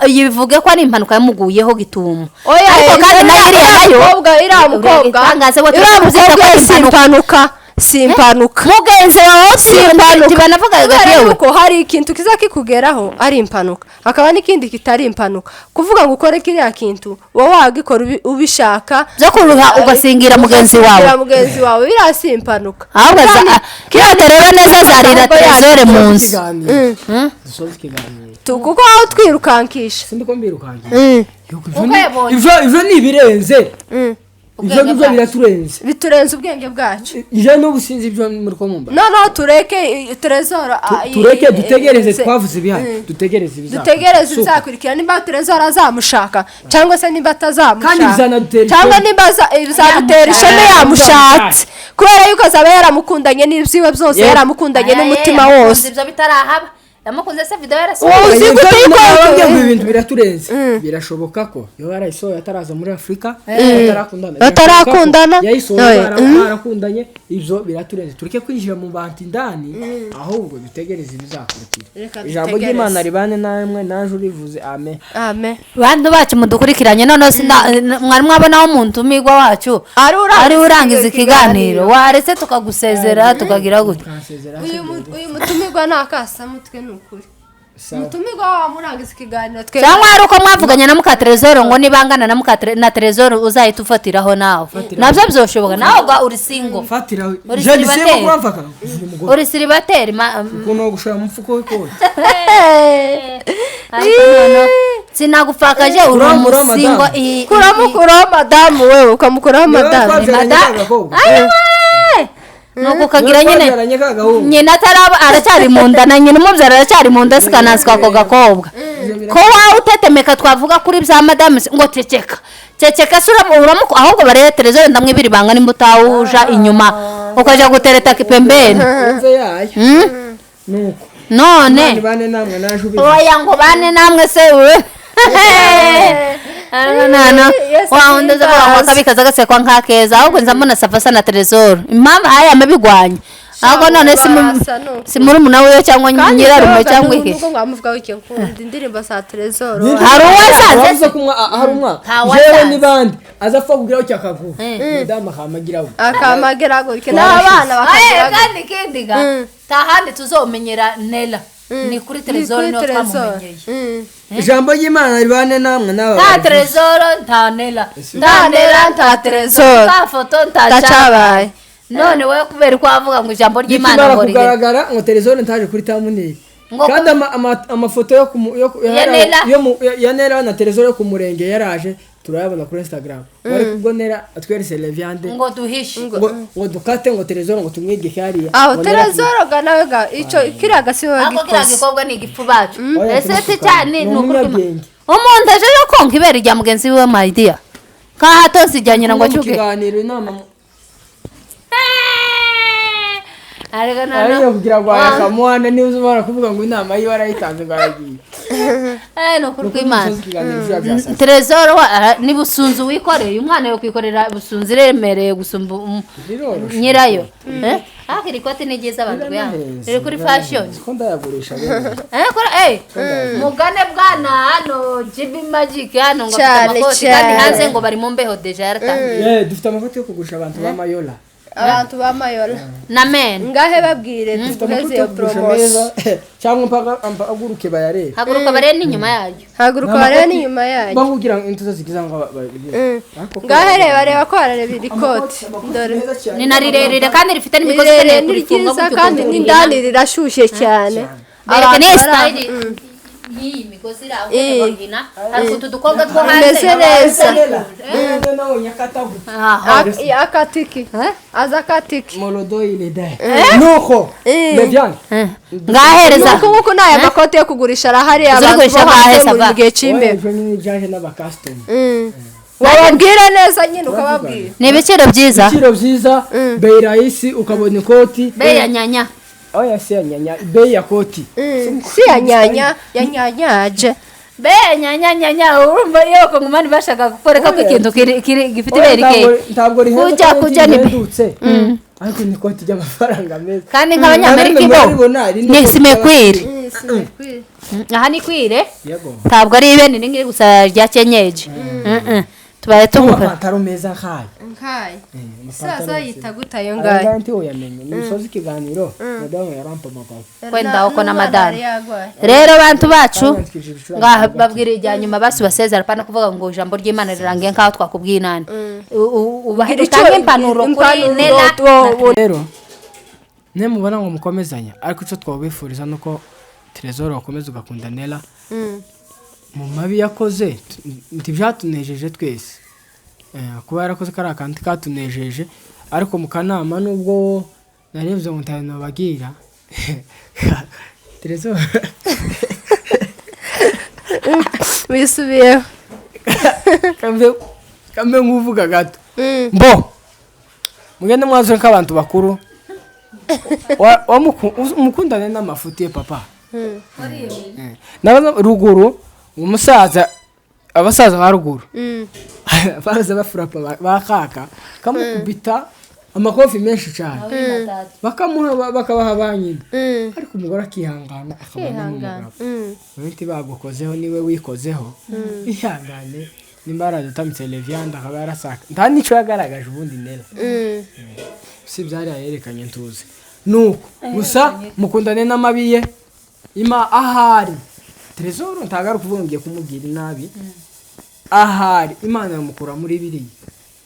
[SPEAKER 3] yivuge ko ari impanuka yamuguyeho gitumo ariko kandi nayo iriya nayo
[SPEAKER 1] impanuka simpanuka
[SPEAKER 3] mugenzi wawe simpanuka banavuga
[SPEAKER 1] gatewe ko hari ikintu kiza kikugeraho ari impanuka akaba n'ikindi kitari impanuka kuvuga ngo ukore kiriya kintu wowe wagikora ubishaka
[SPEAKER 3] byo kuruha ugasingira mugenzi
[SPEAKER 1] wawe birasi impanuka
[SPEAKER 3] ahubwo kiyote rero neza zarira Trezor mu nzu
[SPEAKER 1] kuko aho twirukankisha
[SPEAKER 2] sindiko mbirukankisha ivyo ni birenze ivyo biraturenze
[SPEAKER 1] biturenze ubwenge bwacu
[SPEAKER 2] ije n'ubusinzi ibyo muri ko mumba
[SPEAKER 1] no tureke Trezor
[SPEAKER 2] tureke dutegereze twavuze ibihari dutegereze
[SPEAKER 1] bizakurikira nimba Trezor azamushaka cyangwa se nimba atazamushaka
[SPEAKER 2] kandi bizanadutera
[SPEAKER 1] cyangwa nimba bizadutera ishema yamushatse kubera yuko azaba yaramukundanye n'ibyiwe byose yaramukundanye n'umutima wose
[SPEAKER 3] ibyo bitarahaba yamukunze se video yarase
[SPEAKER 2] uzi gute ko ibintu biraturenze birashoboka ko yo yarayisohoye ataraza muri Afrika
[SPEAKER 1] atarakundana
[SPEAKER 2] yayisohoye barakundanye ibyo biraturenze tureke kwinjira mu bantu indani ahubwo dutegereze ibizakurikira ijambo ry'Imana ribane namwe naje urivuze amen
[SPEAKER 3] bantu bacu mudukurikiranye none mwari mwabonaho umuntu umigwa wacu ari urangiza ikiganiro waretse tukagusezera tukagira gute
[SPEAKER 1] uyu mutumigwa nakasamutwe nukuri mutumigwa wa murangiza ikiganiro twe
[SPEAKER 3] cyangwa ari uko mwavuganye na muka Trezor ngo nibangana na Trezor uzahita ufatiraho nawe nabyo byoshoboka nawe uri single
[SPEAKER 2] fatira je disembo kwamfaka
[SPEAKER 3] uri celibatere
[SPEAKER 2] kuno gushaka mfuko wikose
[SPEAKER 3] sinagufakaje uri umusingo
[SPEAKER 1] kuramukura madamu wewe ukamukura madamu
[SPEAKER 3] nuko kagira nyine ataraba aracyari mu nda na nyine umubyara aracyari mu nda sikanasika ako gakobwa ko wawe utetemeka twavuga kuri bya madame ngo ceceka sura uramuko ahubwo barere Trezor ndamwibiri banga nimba utawuja inyuma ukaja gutereta kipembeni
[SPEAKER 2] nuko
[SPEAKER 3] none
[SPEAKER 2] bane namwe naje
[SPEAKER 3] oya ngo bane namwe se we nana wawundi zo bakabikaza gasekwa nkakeza ahubwo nzamona safasa na Trezor impamvu aya mabigwanya ahubwo none simuri munawe cyangwa nyirarume cyangwa iki
[SPEAKER 1] ngo ngamuvuga wiki nkunda indirimbo za Trezor
[SPEAKER 3] hari uwasanze
[SPEAKER 2] hari umwa jewe ni bandi azapfa kugiraho cyakavuga ndama
[SPEAKER 1] akamagira gutya n'abana bakagira
[SPEAKER 3] kandi kindiga tahandi tuzomenyera Nela ni kuri Trezor no twamumenyeye
[SPEAKER 2] ijambo ry'Imana ribane namwe nawe
[SPEAKER 3] ta Trezor nta Nela
[SPEAKER 1] nta Trezor
[SPEAKER 3] ta foto ntacabaye none we kubera ko avuga ngo ijambo ry'Imana ngo
[SPEAKER 2] rigaragara ngo Trezor ntaje kuri tamuneye kandi amafoto yo ya Nela na Trezor yo ku murenge yaraje turayabona kuri Instagram bari kugonera atwerese Leviande
[SPEAKER 3] ngo duhishe
[SPEAKER 2] ngo dukate ngo Trezor ngo tumwigike hariya
[SPEAKER 1] aho Trezor ga nawe ga ico kiraga siwe
[SPEAKER 3] ako kiraga
[SPEAKER 1] gikoze
[SPEAKER 3] ikobwa ni igifu bacu ese cyane
[SPEAKER 2] n'ukuri
[SPEAKER 3] umuntu aje yo konka ibere rya mugenzi we my dear ka hato sijyanyira ngo cyuke
[SPEAKER 2] kiganiro inama
[SPEAKER 3] arega
[SPEAKER 2] ariyo kugira ngo akamuhana niba uzobora kuvuga ngo inama yiwe arayitanze ngo aragiye
[SPEAKER 3] no kurwimana Trezor ni busunzu wikoreye umwana yo kwikorera busunzu remereye gusumba nyirayo akiri kote nigeze abantu ya iri kuri fashion
[SPEAKER 2] ko ndayagurisha
[SPEAKER 3] mugane bwana hano GB Magic hano ngo amakoti kandi hanze ngo bari mu mbeho deja yaratangiye
[SPEAKER 2] dufite amakoti yo kugurisha abantu ba Mayola
[SPEAKER 1] abantu ba Mayola
[SPEAKER 3] na men
[SPEAKER 1] ngahe babwire tuguheze yo promotion
[SPEAKER 2] cyangwa mpaka aguruke bayarebe
[SPEAKER 3] haguruka bare ni nyuma yayo
[SPEAKER 1] haguruka bare ni nyuma yayo
[SPEAKER 2] bahugira intuzo zigiza ngo
[SPEAKER 1] ngahe reba ko arareba ikoti ndore
[SPEAKER 3] ni narirerere kandi rifite n'imigozi
[SPEAKER 1] nirikiza kandi n'indani rirashushe cyane
[SPEAKER 3] ariko ni style iyi migozi raho bagina ariko tudukobwa two hanze
[SPEAKER 1] neza
[SPEAKER 2] nawo nyakatabu
[SPEAKER 1] akatiki azakatiki
[SPEAKER 2] molodo ile dai nuko Leviande
[SPEAKER 3] ngahereza
[SPEAKER 1] kuko naye makoti yo kugurisha arahari abantu mu gihe cy'imbe
[SPEAKER 2] ni jaje n'aba customer
[SPEAKER 1] wababwira neza nyine ukababwira
[SPEAKER 3] ni ibiciro byiza
[SPEAKER 2] bei rahisi ukabona ikoti
[SPEAKER 3] bei ya nyanya
[SPEAKER 2] oya si ya nyanya bei ya koti
[SPEAKER 1] si ya nyanya ya nyanyaje
[SPEAKER 3] bei nyanya urumva iyo ko ngumani bashaka gukoreka ko ikintu gifite berike
[SPEAKER 2] ntabwo rihe
[SPEAKER 3] kujya ni
[SPEAKER 2] ariko ni koti y'amafaranga meza
[SPEAKER 3] kandi nk'abanyamerika bo ni simekwire aha ni kwire ntabwo ari ibene n'ingiri gusa rya kenyeje tubaye tumuka
[SPEAKER 2] amapantaro meza
[SPEAKER 1] nkaye sasa yitagutayo ngaye
[SPEAKER 2] kandi oyamenye nisoza ikiganiro madamu yarampa makazi
[SPEAKER 3] kwenda uko na madame rero bantu bacu ngaha babwira ijya nyuma basi basezera pana kuvuga ngo ijambo ry'Imana rirangiye nkaho twakubwiye nani ubahira cyane impanuro kuri nela
[SPEAKER 2] rero ne mubona ngo mukomezanya ariko cyo twabifuriza nuko Trezor wakomeza ugakunda Nela mu mabi yakoze ntibyatunejeje twese kuba yarakoze kari akantu katunejeje ariko mu kanama nubwo narebye ngo ntano bagira Trezor
[SPEAKER 1] wisubiyeho
[SPEAKER 2] kambe nguvuga gato mbo mugende mwazo nk'abantu bakuru umukundane n'amafuti ye papa nabaza ruguru umusaza abasaza ba ruguru baza bafurapa bakaka kamukubita amakofi menshi cyane bakamuha bakabaha banyine ariko umugore akihangana akabana n'umugabo wenti bagukozeho niwe wikozeho ihangane nimbara dutamitse Leviande akaba yarasaka nta nico yagaragaje ubundi Nela si byari yerekanye ntuze nuko gusa mukundane n'amabiye ima ahari Trezor ntagaru kuvuga ngiye kumubwira nabi ahari Imana yamukura muri biriye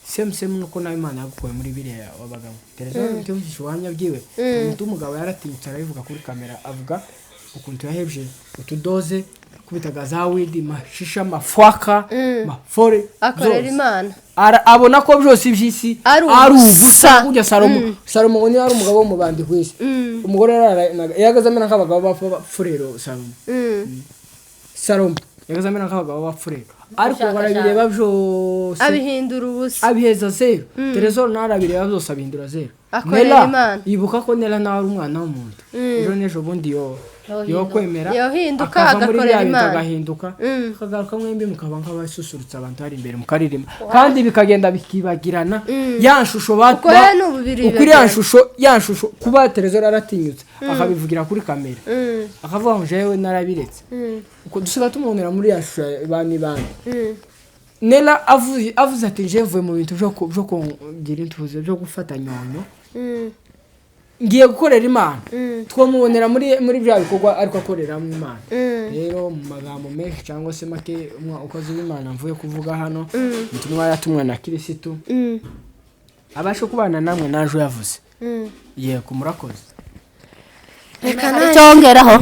[SPEAKER 2] semsem nuko na Imana yagukoye muri biriye wabagabo Trezor ntiwumvishe wanya byiwe umugabo yaratinyutse arabivuga kuri kamera avuga ukuntu yahebje utudoze kubitaga za widi mashisha mafwaka mafore
[SPEAKER 1] akorera Imana
[SPEAKER 2] abona ko byose ibyisi ari ubusa kujya Salomo ngo ni ari umugabo wo mubandi kwisi umugore yagazamena nk'abagabo bapfurero Salomo yagazamena nk'abagabo bapfurero ariko barabireba byose
[SPEAKER 1] abihindura ubusa
[SPEAKER 2] abiheza zero Trezor narabireba byose abihindura zero
[SPEAKER 1] akorera Imana
[SPEAKER 2] ibuka ko Nela nawe ari umwana w'umuntu ejo nejo bundi yo kwemera
[SPEAKER 1] yohinduka agakorera Imana
[SPEAKER 2] agahinduka akagaruka mwembi mukaba nk'abasusurutsa abantu ari imbere mukaririma kandi bikagenda bikibagirana yanshusho ukuri yanshusho kuba Trezor aratinyutse akabivugira kuri kamera akavuga ngo jewe narabiretse uko dusiga tumonera muri yashusho bani Nela avuze ati jewe mu bintu byo kugira intuze byo gufata nyonyo ngiye gukorera Imana twamubonera muri bya bikorwa ariko akorera mu Imana rero mu magambo menshi cyangwa se make ukoze w'Imana mvuye kuvuga hano mutumwa yatumwa na Kristo abasho kubana namwe naje yavuze ye kumurakoze
[SPEAKER 3] reka cyongeraho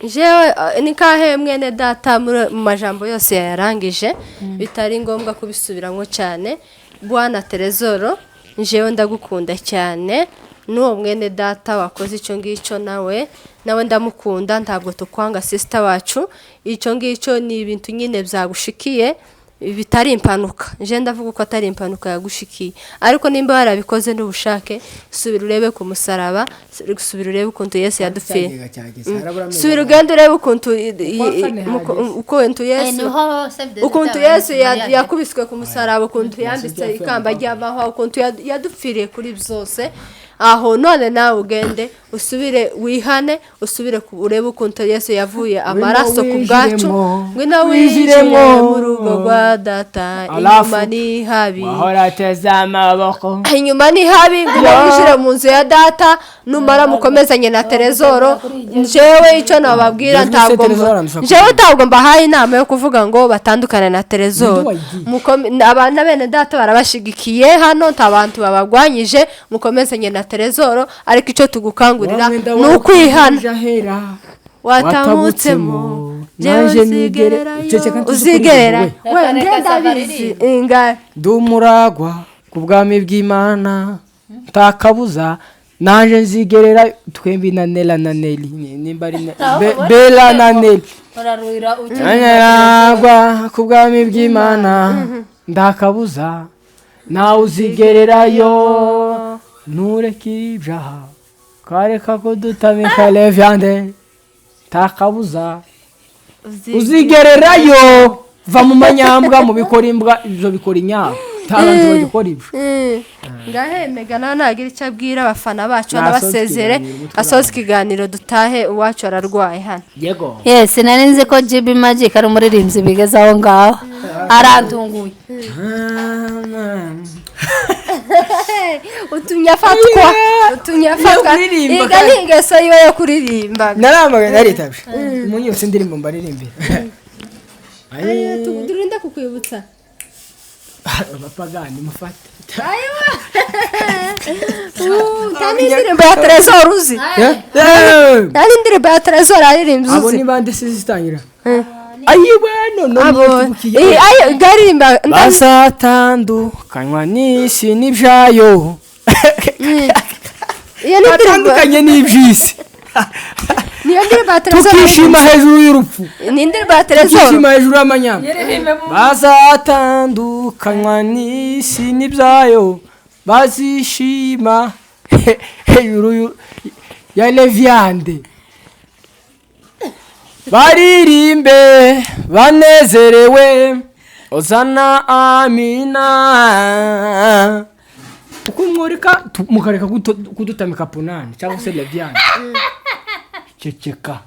[SPEAKER 1] jewe nikahe mwene data mu majambo yose yarangije bitari ngombwa kubisubirango cyane. Bwana Terezoro, jewe ndagukunda cyane, n'uwo mwene data wakoze icyo ngicyo nawe ndamukunda, ntabwo tukwanga sister wacu. Icyo ngicyo ni ibintu nyine byagushikiye bitari impanuka. Je ndavuga ko atari impanuka yagushikiye, ariko nimba warabikoze n'ubushake, subira urebe ku musaraba, subira urebe ukuntu Yesu yadupfiye, subira ugende urebe ukuntu ukuntu Yesu yakubiswe ku musaraba, ukuntu yambitse ikamba ry'amahwa, ukuntu yadupfiriye kuri byose. Aho none nawe ugende usubire wihane, usubire urebe ukuntu Yesu yavuye amaraso ku bwacu. Ngwino winjire mu rugo rwa data, inyuma ni habi, inyuma ni habi. Ngwino winjire mu nzu ya data, numara mukomezanye na Terezoro. Jewe icyo nababwira, ntabwo mbahaye inama yo kuvuga ngo batandukane na Terezoro. Abana bene data barabashigikiye hano, ntabantu babagwanyije, mukomezanye na Terezoro. Ariko icyo tugukangurira ni ukwihana. Watamutsemo jewe uzigerera we ngenda bizi inga
[SPEAKER 2] dumuragwa ku bwami bw'Imana ntakabuza, naje nzigerera twembi na Nela na Neli, nimba ari Bela na Neli. Uraragwa ku bwami bw'Imana ndakabuza, nawe uzigererayo, ntureke ibyaha, kareka ko dutamika levyande, takabuza uzigererayo. Va mu manyambwa, mu bikora imbwa, ibyo bikora inyabo, tabantu bagikora ibyo.
[SPEAKER 1] Ngahemegana nagira icyo abwira abafana bacu n'abasezere, asoza ikiganiro dutahe. Uwacu ararwaye hano.
[SPEAKER 2] Yego.
[SPEAKER 3] Yes, narinze ko GB Magic ari umuririmbyi bigeze aho ngaho, arantunguye.
[SPEAKER 1] Utunyafatwa iga ni ingeso yiwe yo kuririmba.
[SPEAKER 2] Narambaga naritabye umunyose indirimbo mbaririmbira.
[SPEAKER 1] Turinda kukwibutsa
[SPEAKER 2] abapagani mufate.
[SPEAKER 1] Tani indirimbo ya Terezoro uzi? Tani indirimbo ya Terezoro aririmbye uzi?
[SPEAKER 2] Abo ni bande sizitangira? Ayiwe no
[SPEAKER 1] garimba
[SPEAKER 2] basatandukanywa n'isi n'ibyayo, batandukanye n'iby'isi,
[SPEAKER 1] niyo ndirimbo ya Terezoro,
[SPEAKER 2] tukishima hejuru y'urupfu,
[SPEAKER 1] ni indirimbo ya Terezoro,
[SPEAKER 2] tukishima hejuru y'amanyamba. Basatandukanywa n'isi n'ibyayo, bazishima hejuru ya levyande, baririmbe banezerewe, ozana amina. Uko mukareka kudutamika punani cyangwa se levyande. Ceceka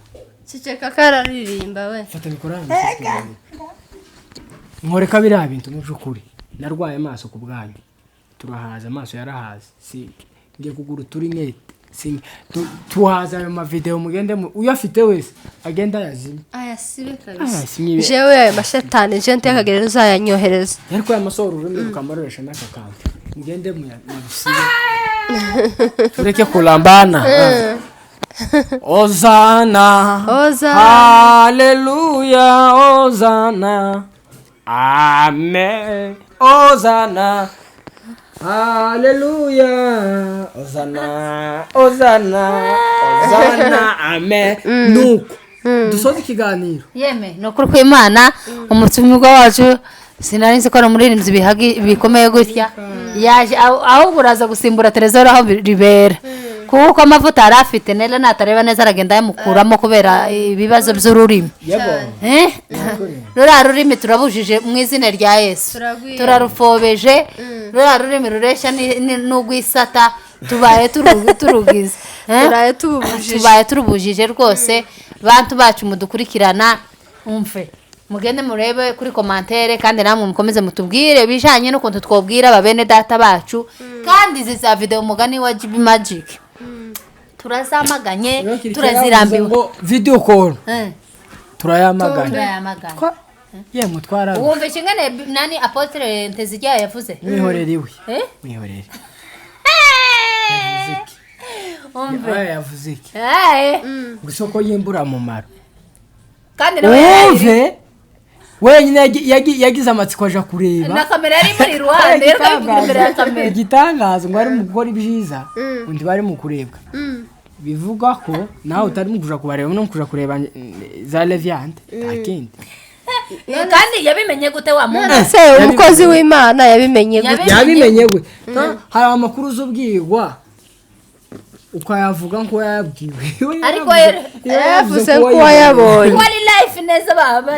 [SPEAKER 1] kararirimba we.
[SPEAKER 2] Fata bikorana. Mworeka biriya bintu mu byukuri. Narwaye amaso ku bwanyu, turahaza amaso yarahaze, si ngiye kugura turi net, tuhaza ayo mavideo mugende uyafite wese agenda yazimye.
[SPEAKER 1] Ayasibe kabisa. Jewe ayo mashetani je ntekagereza uzayanyohereza.
[SPEAKER 2] Ariko aya masoro urumwe ukamaroresha n'akakanta, mugende muyabisibe. Tureke kulambana. Ozana, haleluya, ozana, amen, ozana, haleluya, ozana, amen. Nuko dusoza ikiganiro.
[SPEAKER 3] Yeme no kuri kw'Imana, umutumirwa wacu sinarinze ko ari umuririmbyi bikomeye gutya, yaje aho buraza gusimbura Terezoro aho ribera, kuko amavuta arafite Nela natareba neza aragenda yamukuramo kubera ibibazo by'ururimi. Rura rurimi turabujije mu izina rya Yesu, turarufobeje. Rura rurimi ruresha n'ugwisata tubaye turugize, tubaye turubujije rwose. Bantu bacu mudukurikirana, umve mugende murebe kuri commentaire, kandi namwe mukomeze mutubwire bijanye no kuntu twobwira babene data bacu, kandi ziza video umugani wa GB Magic turazamaganye, turazirambiwe
[SPEAKER 2] video call turayamaganye yemwe twara.
[SPEAKER 3] Wumve kingane nani Apotre Ntezijya yavuze
[SPEAKER 2] mwihoreriwe mwihorere umve
[SPEAKER 3] yavuze
[SPEAKER 2] iki gusoko yimbura mu maro
[SPEAKER 3] kandi nawe
[SPEAKER 2] uve wenyine yagize amatsiko aja kureba
[SPEAKER 3] na kamera yari muri Rwanda rero kabivuga imbere ya kamera
[SPEAKER 2] igitangazo ngo ari mu gukora ibyiza undi bari mu kurebwa bivuga ko nawe utari mu kuja kubareba no kuja kureba za Leviande akindi
[SPEAKER 3] kandi yabimenye gute wa muntu
[SPEAKER 1] se umukozi w'Imana yabimenye
[SPEAKER 2] gute hari amakuru z'ubwirwa ukayavuga nko yabwiwe
[SPEAKER 3] ariko
[SPEAKER 1] yavuze ko yabonye
[SPEAKER 3] wali life neza baba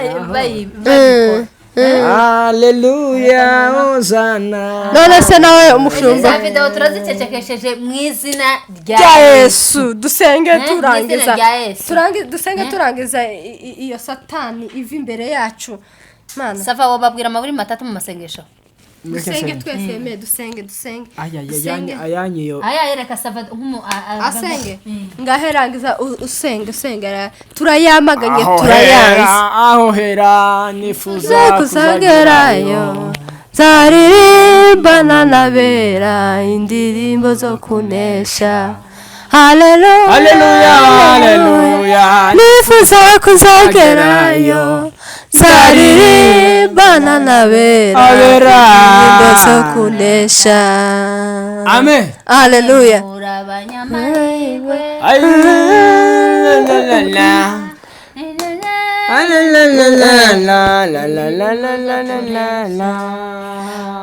[SPEAKER 2] Haleluya Hosana
[SPEAKER 1] none se nawe umushumba
[SPEAKER 3] za video turazicecekesheje mu izina
[SPEAKER 1] rya Yesu dusenge turangiza dusenge turangiza iyo satani iva imbere yacu mana
[SPEAKER 3] sava wababwira amaburi matatu mu masengesho
[SPEAKER 1] dusenge twese dusenge
[SPEAKER 2] ayanyeyo
[SPEAKER 3] reka sava
[SPEAKER 1] asenge ngaherangiza usenge turayamaganye turayanze
[SPEAKER 2] aho hera nifuza
[SPEAKER 1] kuzagerayo zaririmbana nabera indirimbo zo kunesha haleluya nifuza kuzagerayo zaririmbana nabera indirimbo zo kunesha
[SPEAKER 2] amen
[SPEAKER 1] haleluya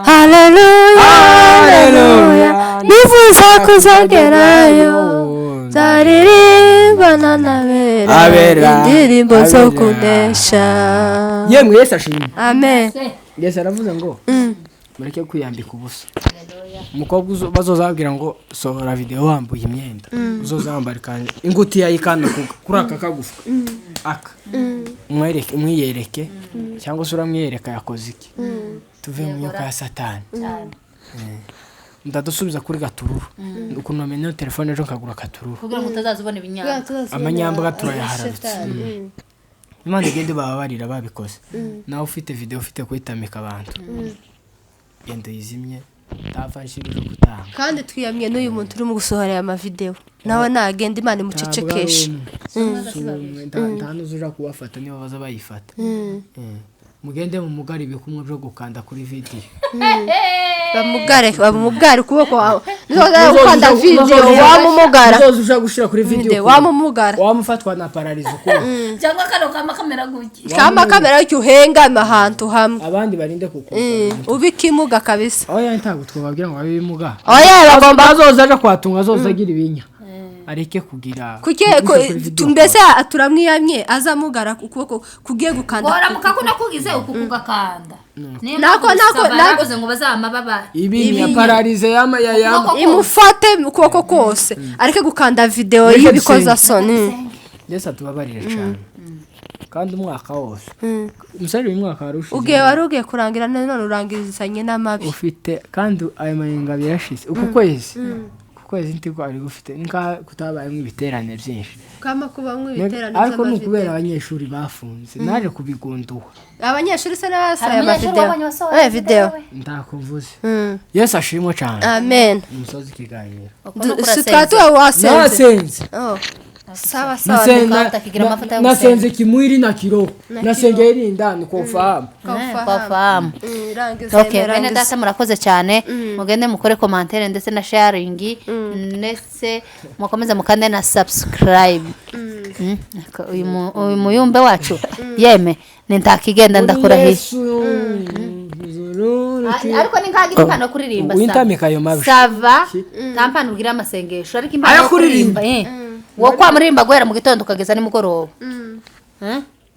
[SPEAKER 1] haleluya nifuza kuzagerayo zaririmbana nabera indirimbo zo kunesha
[SPEAKER 2] yemwe Yesu ashimwe
[SPEAKER 1] amen
[SPEAKER 2] Yesu aravuze ngo mureke kwiyambika ubusa umukobwa bazozabwira ngo sohora video wambuye imyenda uzozambara kandi ingutiya y'ikana kuri aka kagufa aka mwiyereke cyangwa se uramwiyereka yakoze iki tuve mu myuka ya satani ndadusubiza kuri gatururu ukuntu amenye telefone ejo nkagura gatururu
[SPEAKER 3] kugira ngo utazazubona ibinyamba
[SPEAKER 2] amanyamba turayaharabitse Imana igende bababarira babikoze nawe ufite video ufite kuyitamika abantu genda yizimye tafashije gutanga
[SPEAKER 1] kandi twiyamye n'uyu muntu uri mu gusohora ama video nawe nagenda Imana imucecekeshe
[SPEAKER 2] ntanuzuja kubafata niba baza bayifata mugende mu mugari bikumwe byo gukanda kuri video
[SPEAKER 1] bamugare kuboko wawe nizo gukanda video wamumugara
[SPEAKER 2] uzozuja gushira kuri video
[SPEAKER 1] wamumugara
[SPEAKER 2] wamufatwa na paralize ko
[SPEAKER 3] cyangwa kano kama kamera guki
[SPEAKER 1] kama kamera cyuhenga ahantu hamwe
[SPEAKER 2] abandi barinde kuko
[SPEAKER 1] ubikimuga kabisa
[SPEAKER 2] oya ntago twababwira ngo babimuga
[SPEAKER 1] oya bagomba
[SPEAKER 2] bazozaja kwatunga azozagira ibinya areke kugira
[SPEAKER 1] mbese turamwiyamye azamugara ukuboko kugiye gukanda
[SPEAKER 3] bora mukakuna kugize ukukugakanda
[SPEAKER 1] nako
[SPEAKER 3] nakoze ngo bazama baba
[SPEAKER 2] ibinya paralize yama
[SPEAKER 1] imufate ukuboko kose areke gukanda video y'ibikoza soni
[SPEAKER 2] Yesu tubabarire cyane kandi umwaka wose umusaruro w'umwaka warushize
[SPEAKER 1] ugiye kurangira none urangizanye n'amabi
[SPEAKER 2] ufite kandi ayo mayenga birashize uko kwezi kwezi ntiko ari gufite nka kutabaye nk'ibiterane byinshi
[SPEAKER 1] kama kuba nk'ibiterane
[SPEAKER 2] ariko n'ukubera abanyeshuri bafunze naje kubigunduha
[SPEAKER 1] abanyeshuri se n'abasaya ama video
[SPEAKER 2] ndakuvuze Yesu ashimwe cyane
[SPEAKER 1] amen
[SPEAKER 2] umusozi kiganiro
[SPEAKER 1] sitatuwa wasenze sawa nasenze kimwiri na kiro nasenze irindani ko fahamu
[SPEAKER 3] okay bene data murakoze cyane mugende mukore commentaire ndetse na sharing ndetse mukomeza mukande na subscribe uyu muyumbe wacu yeme nintakigenda ndakora hiyo ariko ninkagira impano kuririmba sava tampano ugira amasengesho ariko impano kuririmba wo kwa murimba guhera mu gitondo ukageza ni mugoroba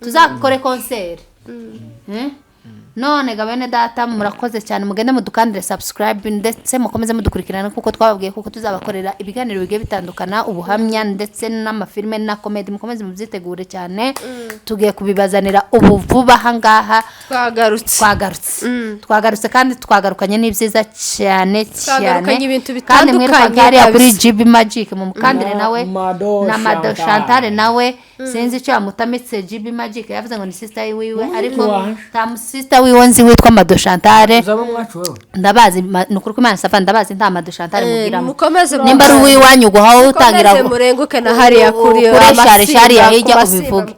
[SPEAKER 3] tuzakore concert none gabene data murakoze cyane mugende mudukandire subscribe ndetse mukomeze mudukurikirana kuko twababwiye kuko tuzabakorera ibiganiro bigiye bitandukana ubuhamya ndetse n'amafilme na comedy mukomeze mubyitegure cyane tugiye kubibazanira ubu vuba hangaha twagarutse kandi twagarukanye n'ibyiza cyane kandi mwirukangari kuri GB Magic mu mukandire nawe na Mado Chantal nawe sinzi cyo amutamitse GB Magic yavuze ngo ni sister wiwe ariko tam sister wiwe nzi witwa Mado Chantal
[SPEAKER 2] uzaba mwacu wewe
[SPEAKER 3] ndabazi nukuri Imana safa ndabazi nta Mado Chantal mugiramo
[SPEAKER 1] mukomeze
[SPEAKER 3] nimba ari uwiwanyu guhaho utangira
[SPEAKER 1] murenguke na hariya kuri
[SPEAKER 3] shari ya hirya ubivuga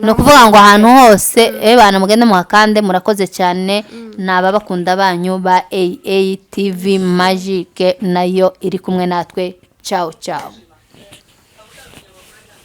[SPEAKER 3] no kuvuga ngo ahantu hose bana mugende muhakande murakoze cyane naba bakunda banyu ba AATV Magic nayo iri kumwe natwe ciao ciao